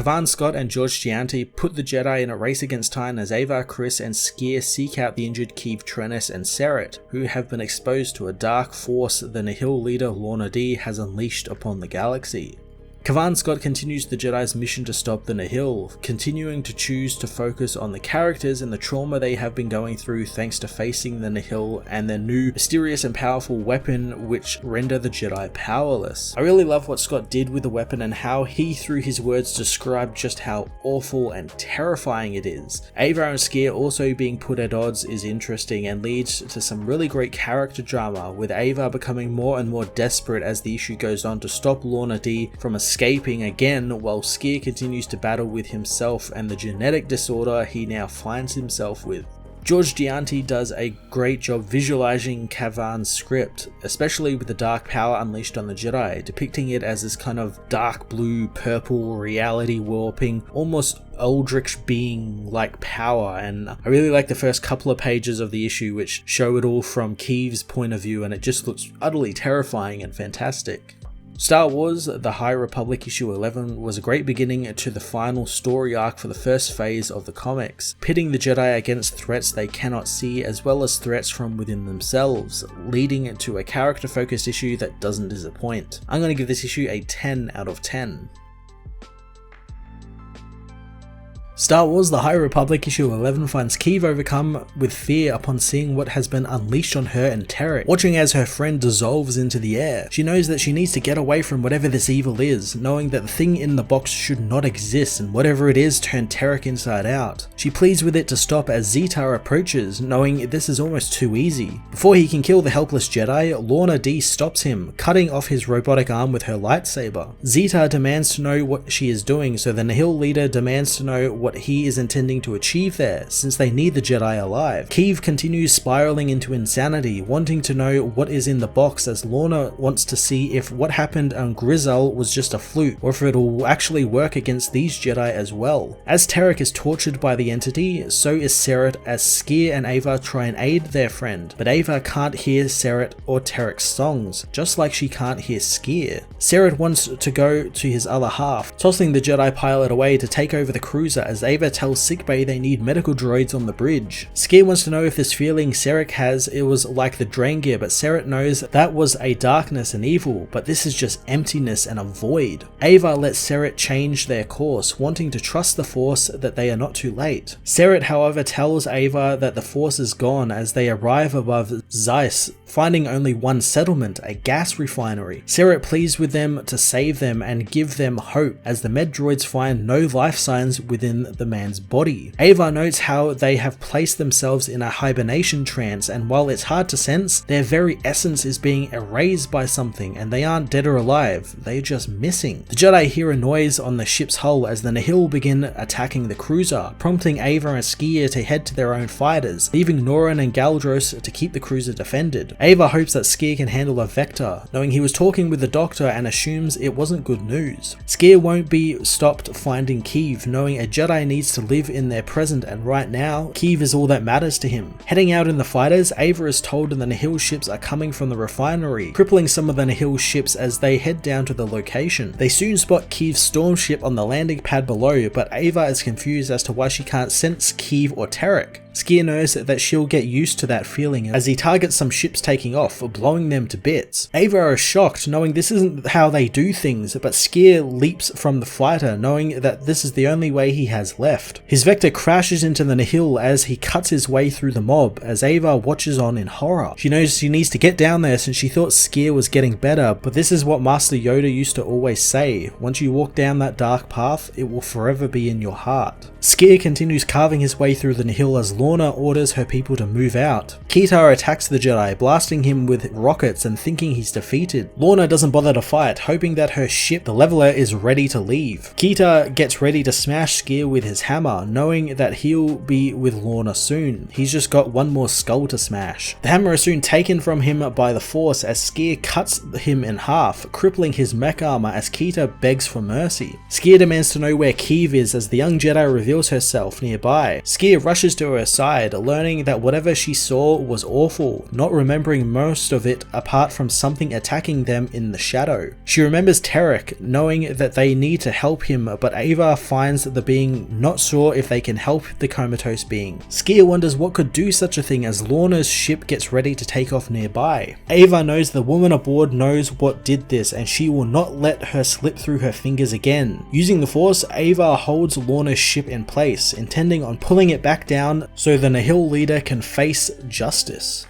Kavan Scott and George Gianti put the Jedi in a race against time as Avar Kriss and Skeer seek out the injured Keeve Trennis and Seret, who have been exposed to a dark force the Nihil leader Lorna D has unleashed upon the galaxy. Kavan Scott continues the Jedi's mission to stop the Nihil, continuing to choose to focus on the characters and the trauma they have been going through thanks to facing the Nihil and their new mysterious and powerful weapon which render the Jedi powerless. I really love what Scott did with the weapon and how he through his words described just how awful and terrifying it is. Avar and Skeer also being put at odds is interesting and leads to some really great character drama, with Avar becoming more and more desperate as the issue goes on to stop Lorna D from escaping again, while Skeer continues to battle with himself and the genetic disorder he now finds himself with. George Gianti does a great job visualizing Kavan's script, especially with the dark power unleashed on the Jedi, depicting it as this kind of dark blue, purple, reality warping, almost eldritch being like power. And I really like the first couple of pages of the issue which show it all from Keeve's point of view, and it just looks utterly terrifying and fantastic. Star Wars The High Republic issue 11 was a great beginning to the final story arc for the first phase of the comics, pitting the Jedi against threats they cannot see as well as threats from within themselves, leading to a character focused issue that doesn't disappoint. I'm going to give this issue a 10 out of 10. Star Wars The High Republic issue 11 finds Keeve overcome with fear upon seeing what has been unleashed on her and Terek. Watching as her friend dissolves into the air, she knows that she needs to get away from whatever this evil is, knowing that the thing in the box should not exist and whatever it is turned Terek inside out. She pleads with it to stop as Zetar approaches, knowing this is almost too easy. Before he can kill the helpless Jedi, Lorna D stops him, cutting off his robotic arm with her lightsaber. Zetar demands to know what she is doing, so the Nihil leader demands to know what he is intending to achieve there, since they need the Jedi alive. Keeve continues spiraling into insanity, wanting to know what is in the box, as Lorna wants to see if what happened on Grizzle was just a fluke, or if it will actually work against these Jedi as well. As Terek is tortured by the entity, so is Seret, as Skeer and Avar try and aid their friend, but Avar can't hear Seret or Terek's songs, just like she can't hear Skeer. Seret wants to go to his other half, tossing the Jedi pilot away to take over the cruiser, as Avar tells Sickbay they need medical droids on the bridge. Skeer wants to know if this feeling Seret has, it was like the drain gear, but Seret knows that was a darkness and evil, but this is just emptiness and a void. Avar lets Seret change their course, wanting to trust the Force that they are not too late. Seret, however, tells Avar that the Force is gone as they arrive above Zeiss, finding only one settlement, a gas refinery. Seret pleads with them to save them and give them hope, as the med droids find no life signs within the man's body. Avar notes how they have placed themselves in a hibernation trance, and while it's hard to sense, their very essence is being erased by something, and they aren't dead or alive, they're just missing. The Jedi hear a noise on the ship's hull as the Nihil begin attacking the cruiser, prompting Avar and Skeer to head to their own fighters, leaving Norin and Galdros to keep the cruiser defended. Avar hopes that Skeer can handle a Vector, knowing he was talking with the Doctor and assumes it wasn't good news. Skeer won't be stopped finding Keeve, knowing a Jedi needs to live in their present, and right now, Keeve is all that matters to him. Heading out in the fighters, Avar is told the Nihil ships are coming from the refinery, crippling some of the Nihil ships as they head down to the location. They soon spot Keeve's storm ship on the landing pad below, but Avar is confused as to why she can't sense Keeve or Terek. Skeer knows that she'll get used to that feeling as he targets some ships taking off, blowing them to bits. Avar is shocked, knowing this isn't how they do things, but Skeer leaps from the fighter, knowing that this is the only way he has left. His Vector crashes into the Nihil as he cuts his way through the mob, as Avar watches on in horror. She knows she needs to get down there since she thought Skeer was getting better, but this is what Master Yoda used to always say: once you walk down that dark path, it will forever be in your heart. Skeer continues carving his way through the Nihil as Lorna orders her people to move out. Keetar attacks the Jedi, blasting him with rockets and thinking he's defeated. Lorna doesn't bother to fight, hoping that her ship, the Leveler, is ready to leave. Keetar gets ready to smash Skeer with with his hammer, knowing that he'll be with Lorna soon. He's just got one more skull to smash. The hammer is soon taken from him by the Force as Skeer cuts him in half, crippling his mech armor as Keita begs for mercy. Skeer demands to know where Keeve is as the young Jedi reveals herself nearby. Skeer rushes to her side, learning that whatever she saw was awful, not remembering most of it apart from something attacking them in the shadow. She remembers Tarek, knowing that they need to help him, but Avar finds the being not sure if they can help the comatose being. Skeer wonders what could do such a thing as Lorna's ship gets ready to take off nearby. Avar knows the woman aboard knows what did this and she will not let her slip through her fingers again. Using the Force, Avar holds Lorna's ship in place, intending on pulling it back down so the Nihil leader can face justice.